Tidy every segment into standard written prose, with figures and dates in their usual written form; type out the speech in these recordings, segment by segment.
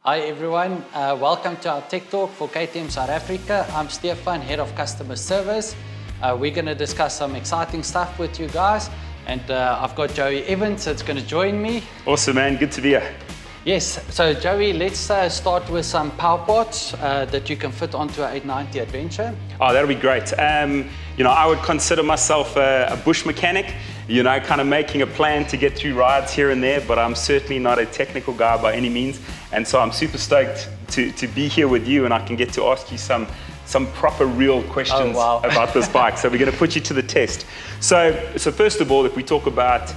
Hi everyone, welcome to our Tech Talk for KTM South Africa. I'm Stefan, Head of Customer Service. We're going to discuss some exciting stuff with you guys, and I've got Joey Evans that's going to join me. Awesome, man, good to be here. Yes, so Joey, let's start with some power parts that you can fit onto an 890 Adventure. Oh, that'll be great. I would consider myself a bush mechanic, kind of making a plan to get through rides here and there, but I'm certainly not a technical guy by any means. And so I'm super stoked to be here with you, and I can get to ask you some proper real questions about this bike. So we're going to put you to the test. So first of all, if we talk about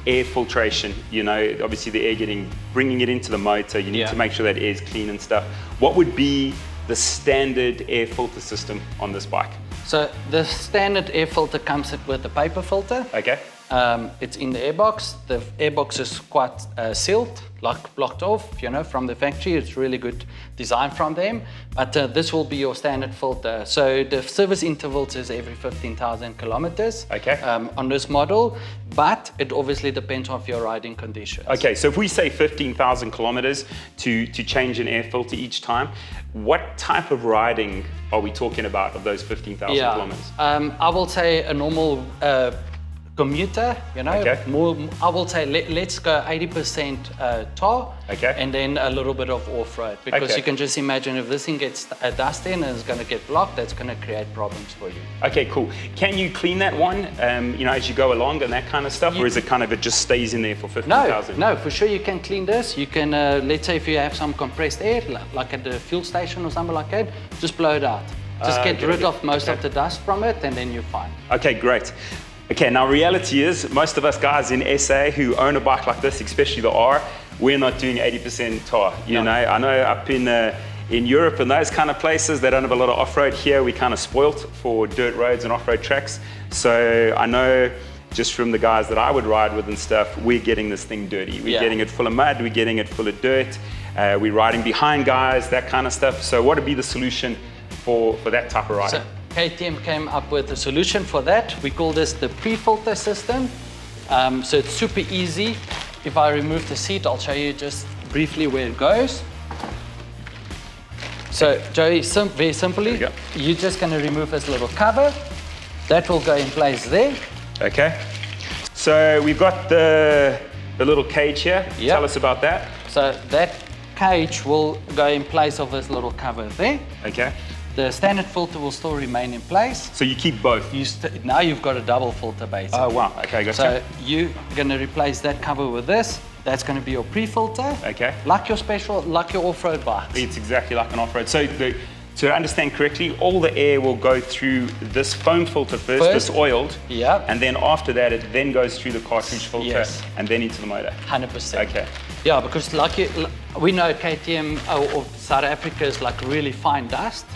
air filtration, obviously the air bringing it into the motor, you need to make sure that air is clean and stuff. What would be the standard air filter system on this bike? So the standard air filter comes with a paper filter. Okay. It's in the airbox. The airbox is quite sealed, like blocked off, from the factory. It's really good design from them. But this will be your standard filter. So the service intervals is every 15,000 kilometers on this model, but it obviously depends on your riding conditions. Okay, so if we say 15,000 kilometers to change an air filter each time, what type of riding are we talking about of those 15,000 kilometers? I will say a normal commuter, more, I will say let's go 80% tar, and then a little bit of off-road, because you can just imagine if this thing gets dust in and it's going to get blocked, that's going to create problems for you. Okay, cool. Can you clean that one, as you go along and that kind of stuff, or is it it just stays in there for 15,000? No, for sure you can clean this. You can, let's say if you have some compressed air, like at the fuel station or something like that, just blow it out. Just get rid of most of the dust from it, and then you're fine. Okay, great. Okay, now reality is, most of us guys in SA who own a bike like this, especially the R, we're not doing 80% tar. I know up in Europe and those kind of places, they don't have a lot of off-road. Here we kind of spoilt for dirt roads and off-road tracks. So I know just from the guys that I would ride with and stuff, we're getting this thing dirty. We're getting it full of mud, we're getting it full of dirt. We're riding behind guys, that kind of stuff. So what would be the solution for that type of riding? KTM came up with a solution for that. We call this the pre-filter system. So it's super easy. If I remove the seat, I'll show you just briefly where it goes. So Joey, very simply, you're just going to remove this little cover. That will go in place there. Okay. So we've got the little cage here. Tell us about that. So that cage will go in place of this little cover there. Okay. The standard filter will still remain in place. So you keep both? Now you've got a double filter basically. Oh wow, okay, gotcha. So you're going to replace that cover with this. That's going to be your pre-filter. Okay. Like your off-road bike. It's exactly like an off-road. So to understand correctly, all the air will go through this foam filter first, this oiled. Yeah. And then after that, it then goes through the cartridge filter and then into the motor. 100%. Okay. Yeah, because we know KTM or South Africa is like really fine dust.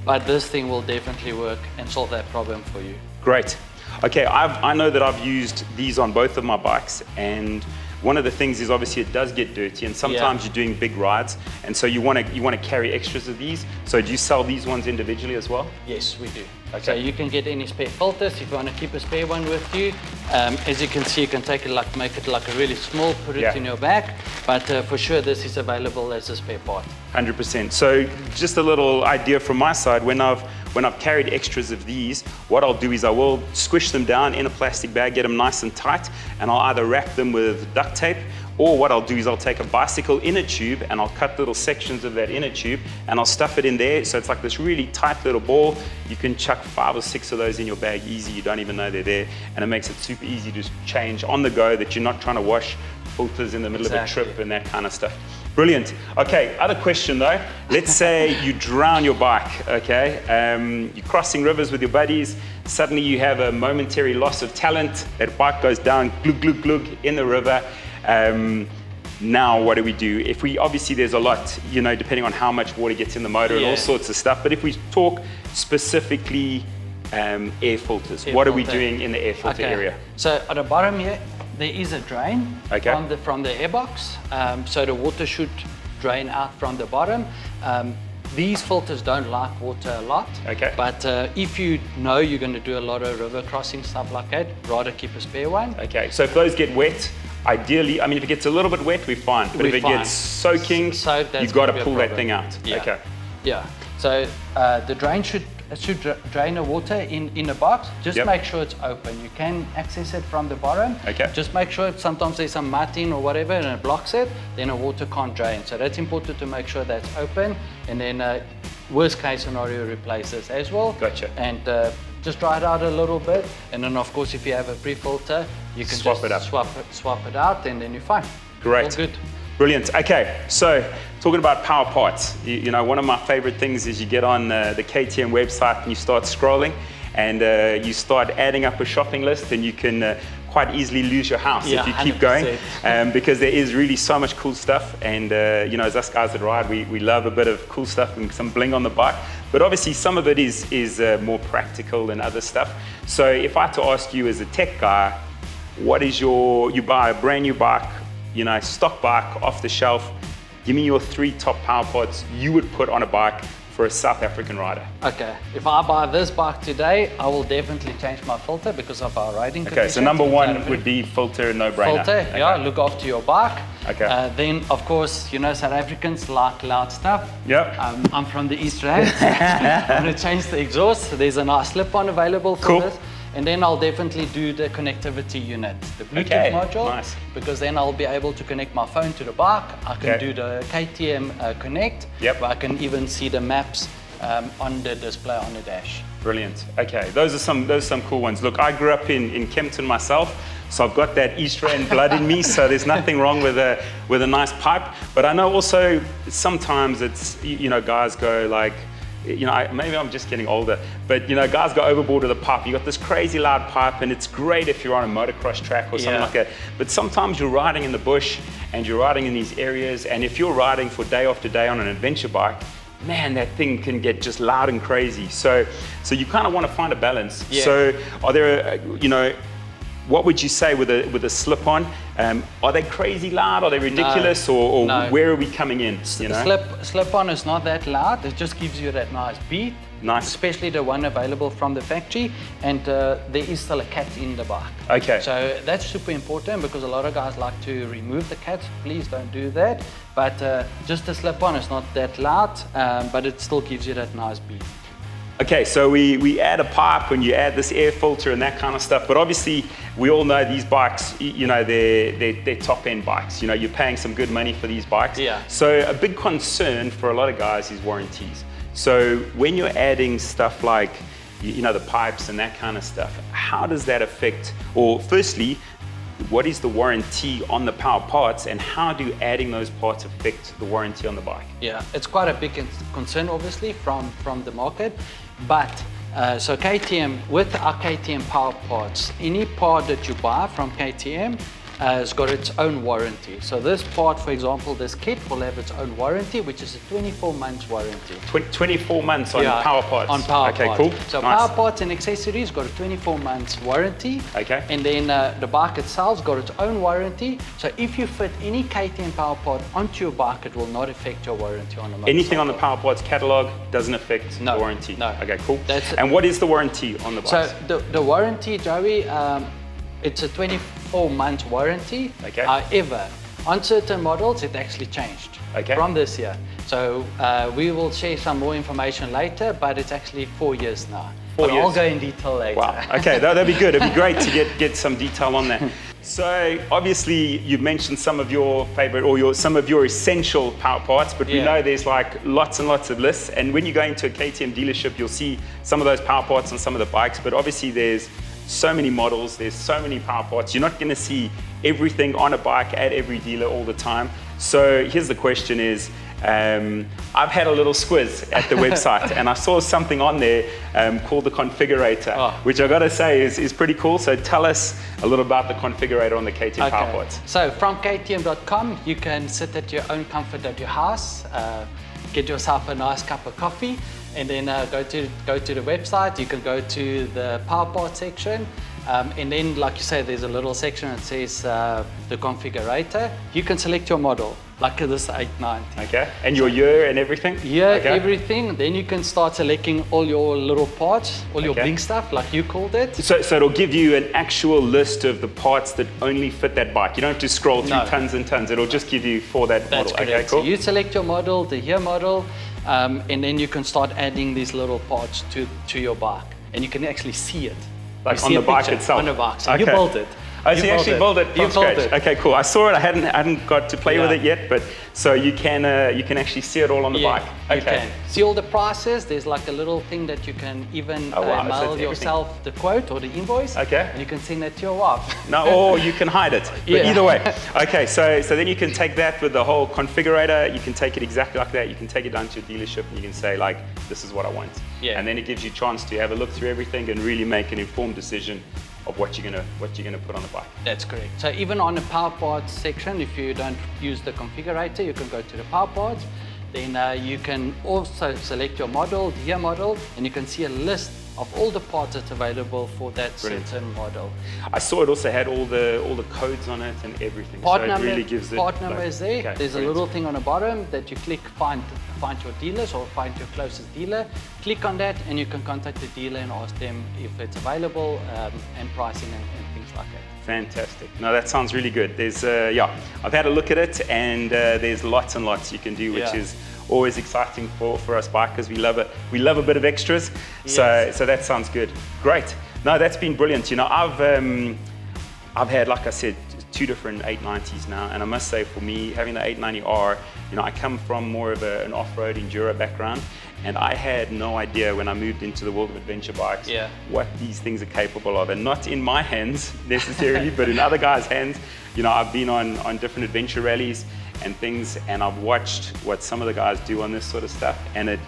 But this thing will definitely work and solve that problem for you. Great. Okay, I know that I've used these on both of my bikes, and one of the things is obviously it does get dirty, and sometimes you're doing big rides, and so you want to carry extras of these. So do you sell these ones individually as well? Yes, we do. Okay. So you can get any spare filters if you want to keep a spare one with you. As you can see, you can take it make it like a really small, put it in your bag. But for sure, this is available as a spare part. 100%. So just a little idea from my side, when I've carried extras of these, what I'll do is I will squish them down in a plastic bag, get them nice and tight, and I'll either wrap them with duct tape, or what I'll do is I'll take a bicycle inner tube and I'll cut little sections of that inner tube and I'll stuff it in there. So it's like this really tight little ball. You can chuck 5 or 6 of those in your bag easy. You don't even know they're there. And it makes it super easy to change on the go, that you're not trying to wash filters in the middle of a trip and that kind of stuff. Brilliant. Okay, other question though. Let's say you drown your bike, okay? You're crossing rivers with your buddies. Suddenly you have a momentary loss of talent. That bike goes down, glug, glug, glug, in the river. Now what do we do? Obviously there's a lot, depending on how much water gets in the motor and all sorts of stuff. But if we talk specifically air filters, what are we doing in the air filter area? So at the bottom here, there is a drain from the airbox. So the water should drain out from the bottom. These filters don't like water a lot, but if you know you're going to do a lot of river crossing, stuff like that, rather keep a spare one. Okay, so if those get wet, ideally, I mean, if it gets a little bit wet, we're fine. But if it gets soaking, you've got to pull that thing out. Yeah. Okay. Yeah. So the drain should drain the water in a box. Just make sure it's open. You can access it from the bottom. Okay. Just make sure sometimes there's some mud in or whatever and it blocks it, then the water can't drain. So that's important to make sure that's open. And then worst case scenario, replace this as well. Gotcha. And just dry it out a little bit. And then of course, if you have a pre-filter, you can swap it up. Swap it out and then you're fine. Great. All good. Brilliant. Okay, so talking about power parts, you know, one of my favorite things is you get on the KTM website and you start scrolling and you start adding up a shopping list, and you can quite easily lose your house if you keep 100%. going, because there is really so much cool stuff. And you know, as us guys that ride, we love a bit of cool stuff and some bling on the bike. But obviously some of it is more practical than other stuff. So if I had to ask you as a tech guy, what is you buy a brand new bike, you know, stock bike off the shelf, give me your 3 top power parts you would put on a bike for a South African rider. Okay, if I buy this bike today, I will definitely change my filter because of our riding conditions. Okay, so number 1 would be filter, no-brainer. Filter, okay. yeah, look after your bike. Okay. Then, of course, you know, South Africans like loud stuff. Yep. I'm from the East Rand. I'm going to change the exhaust. There's a nice slip-on available for this. And then I'll definitely do the connectivity unit, the Bluetooth module, nice. Because then I'll be able to connect my phone to the bike. I can do the KTM Connect, Yep. where I can even see the maps on the display on the dash. Brilliant. Okay, those are some cool ones. Look, I grew up in Kempton myself, so I've got that East Rand blood in me. So there's nothing wrong with a nice pipe. But I know also sometimes it's, you know, guys go like, you know, maybe I'm just getting older, but you know, guys go overboard with a pipe. You got this crazy loud pipe, and it's great if you're on a motocross track or something like that. But sometimes you're riding in the bush and you're riding in these areas, and if you're riding for day after day on an adventure bike, man, that thing can get just loud and crazy. So you kind of want to find a balance. Yeah. So are there, you know, what would you say with a slip-on? Are they crazy loud? Are they ridiculous? Or where are we coming in? You know? Slip-on is not that loud. It just gives you that nice beat. Nice. Especially the one available from the factory. And there is still a cat in the bike. Okay. So that's super important because a lot of guys like to remove the cats. Please don't do that. But just the slip-on is not that loud, but it still gives you that nice beat. Okay, so we add a pipe and you add this air filter and that kind of stuff, but obviously we all know these bikes, you know, they're top-end bikes. You know, you're paying some good money for these bikes. Yeah. So a big concern for a lot of guys is warranties. So when you're adding stuff like, you know, the pipes and that kind of stuff, how does that affect, or firstly, what is the warranty on the power parts, and how do adding those parts affect the warranty on the bike? Yeah, it's quite a big concern, obviously, from the market. But so KTM, with our KTM power parts, any part that you buy from KTM has got its own warranty. So this part, for example, this kit will have its own warranty, which is a 24 months warranty. 24 months on power parts? On power parts. Okay, cool. So nice. Power parts and accessories got a 24 months warranty. Okay. And then the bike itself's got its own warranty. So if you fit any KTM power part onto your bike, it will not affect your warranty on the motorcycle. Anything on the power parts catalog doesn't affect the warranty? No. Okay, cool. And what is the warranty on the bike? So the warranty, Joey, it's a 24-month warranty. Okay. However, on certain models, it actually changed from this year. So we will share some more information later, but it's actually 4 years now. 4 years. I'll go in detail later. Wow. Okay, that'd be good. It'd be great to get some detail on that. So obviously you've mentioned some of your favorite or some of your essential power parts, but we know there's like lots and lots of lists. And when you go into a KTM dealership, you'll see some of those power parts on some of the bikes, but obviously there's so many models, there's so many power parts. You're not going to see everything on a bike at every dealer all the time. So here's the question is, I've had a little squiz at the website and I saw something on there called the configurator, which I gotta say is pretty cool. So tell us a little about the configurator on the KTM power parts. So from KTM.com, you can sit at your own comfort at your house, get yourself a nice cup of coffee, and then go to the website. You can go to the power part section, And then, like you say, there's a little section that says the configurator. You can select your model, like this 890. Okay, and your year and everything? Yeah, okay. everything. Then you can start selecting all your little parts, all your big stuff, like you called it. So it'll give you an actual list of the parts that only fit that bike. You don't have to scroll through tons and tons. It'll just give you for that model. Correct. Okay, cool. So you select your model, the year model, and then you can start adding these little parts to your bike. And you can actually see it. Like on the bike itself? On the bike. So you built it. Oh, so you actually built it from scratch. Okay, cool. I saw it. I hadn't got to play with it yet, but so you can actually see it all on the bike. Okay. You can see all the prices. There's like a little thing that you can even mail yourself the quote or the invoice. Okay. And you can send that to your wife. No, or you can hide it. But either way. Okay, so then you can take that with the whole configurator. You can take it exactly like that. You can take it down to a dealership and you can say like, this is what I want. Yeah. And then it gives you a chance to have a look through everything and really make an informed decision of what you're gonna put on the bike. That's correct. So even on the power parts section, if you don't use the configurator, you can go to the power parts. Then you can also select your model, the year model, and you can see a list of all the parts that's available for that certain model. I saw it also had all the codes on it and everything. Part so number, it really gives it. Part number is there. Okay, there's a little thing on the bottom that you click find your dealers or find your closest dealer. Click on that and you can contact the dealer and ask them if it's available and pricing and things like that. Fantastic. No, that sounds really good. There's I've had a look at it and there's lots and lots you can do, which is always exciting for us bikers. We love it. We love a bit of extras. Yes. So that sounds good. Great. No, that's been brilliant. You know, I've had, like I said, 2 different 890s now, and I must say for me, having the 890R, you know, I come from more of an off-road enduro background, and I had no idea when I moved into the world of adventure bikes what these things are capable of, and not in my hands necessarily, but in other guys' hands. You know, I've been on different adventure rallies and things, and I've watched what some of the guys do on this sort of stuff, and it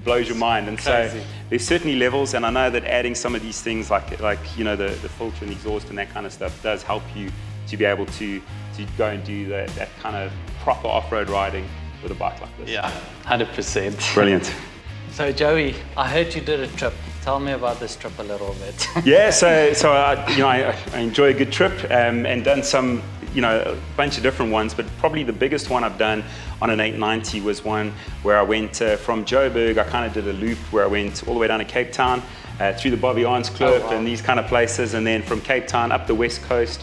blows your mind. And so there's certainly levels, and I know that adding some of these things like you know, the filter and exhaust and that kind of stuff does help you to be able to go and do that kind of proper off-road riding with a bike like this. Yeah, 100%. Brilliant. So Joey, I heard you did a trip. Tell me about this trip a little bit. Yeah, so you know, I enjoy a good trip and done some, you know, a bunch of different ones, but probably the biggest one I've done on an 890 was one where I went from Joburg. I kind of did a loop where I went all the way down to Cape Town, through the Bobby Arns Klip and these kind of places, and then from Cape Town up the west coast,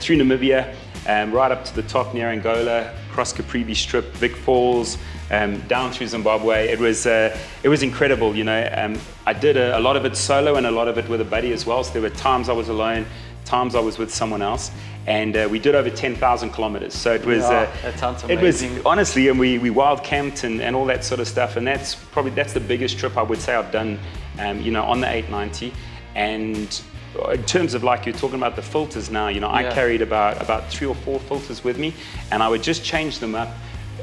through Namibia, right up to the top near Angola, across Caprivi Strip, Vic Falls, down through Zimbabwe. It was incredible, you know. I did a lot of it solo and a lot of it with a buddy as well. So there were times I was alone, times I was with someone else, and we did over 10,000 kilometers. So it was, that sounds amazing. It was honestly, and we wild camped and all that sort of stuff. And that's the biggest trip I would say I've done, you know, on the 890. And in terms of, like you're talking about the filters now, you know, I carried about 3 or 4 filters with me, and I would just change them up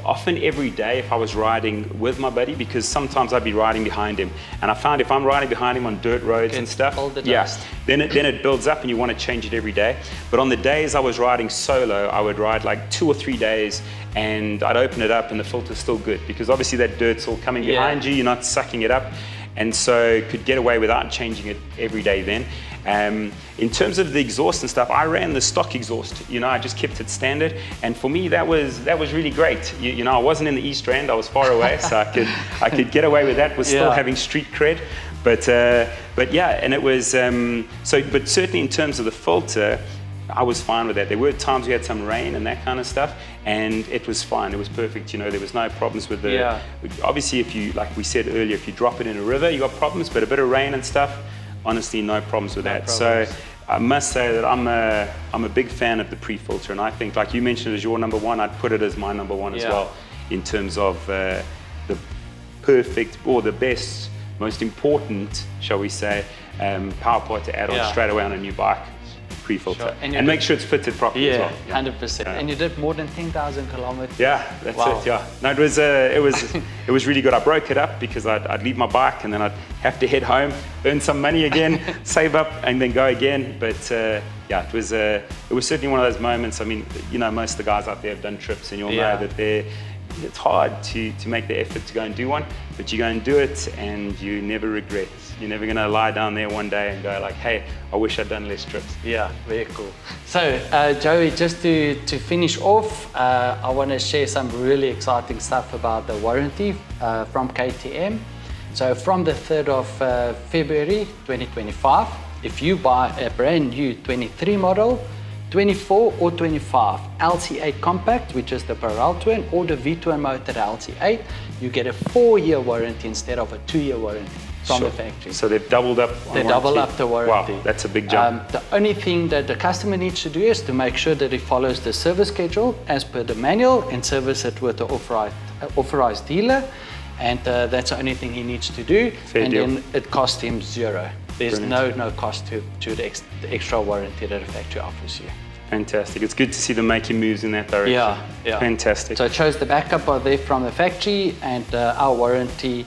often every day if I was riding with my buddy, because sometimes I'd be riding behind him, and I found if I'm riding behind him on dirt roads and stuff, all the dust. then it builds up and you want to change it every day. But on the days I was riding solo, I would ride like 2 or 3 days and I'd open it up and the filter's still good, because obviously that dirt's all coming behind you, you're not sucking it up, and so could get away without changing it every day then. In terms of the exhaust and stuff, I ran the stock exhaust. You know, I just kept it standard, and for me that was really great. You know, I wasn't in the East Rand, I was far away, so I could get away with that with still having street cred. But yeah, and it was but certainly in terms of the filter, I was fine with that. There were times we had some rain and that kind of stuff, and it was fine. It was perfect. You know, there was no problems with the. Obviously, if you, like we said earlier, if you drop it in a river, you got problems. But a bit of rain and stuff, honestly, no problems with that. So I must say that I'm a big fan of the pre-filter, and I think, like you mentioned, as your number one, I'd put it as my number one as well, in terms of the perfect or the best, most important, shall we say, power part to add on straight away on a new bike. Pre-filter. Sure. And make sure it's fitted properly as well. 100%. And you did more than 10,000 kilometers. Yeah, that's it. Yeah. No, it was really good. I broke it up because I'd leave my bike and then I'd have to head home, earn some money again, save up, and then go again. But yeah, it was certainly one of those moments. I mean, you know, most of the guys out there have done trips, and you'll know that it's hard to make the effort to go and do one, but you go and do it and you never regret. You're never gonna lie down there one day and go like, hey, I wish I'd done less trips. Yeah, very cool. So Joey, just to finish off, I want to share some really exciting stuff about the warranty from KTM. So from the 3rd of February 2025, if you buy a brand new 23 model, 24 or 25 LC8 compact, which is the Parallel Twin, or the V-twin motor LC8, you get a 4-year warranty instead of a 2-year warranty from the factory. So they've doubled up on They double up the warranty. Wow, that's a big jump. The only thing that the customer needs to do is to make sure that he follows the service schedule as per the manual and service it with the authorized dealer. And that's the only thing he needs to do. Fair deal. Then it costs him 0. There's Brilliant. no cost to the extra warranty that the factory offers you. Fantastic. It's good to see them making moves in that direction. Yeah. Fantastic. So it shows the backup are there from the factory, and our warranty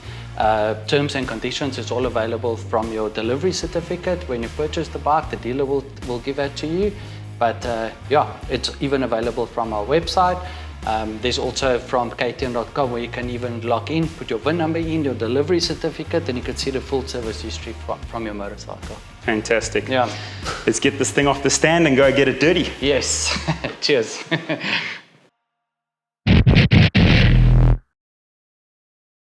terms and conditions is all available from your delivery certificate. When you purchase the bike, the dealer will give that to you. But yeah, it's even available from our website. There's also from KTM.com where you can even log in, put your VIN number in, your delivery certificate, and you can see the full service history from your motorcycle. Fantastic. Yeah. Let's get this thing off the stand and go get it dirty. Yes. Cheers.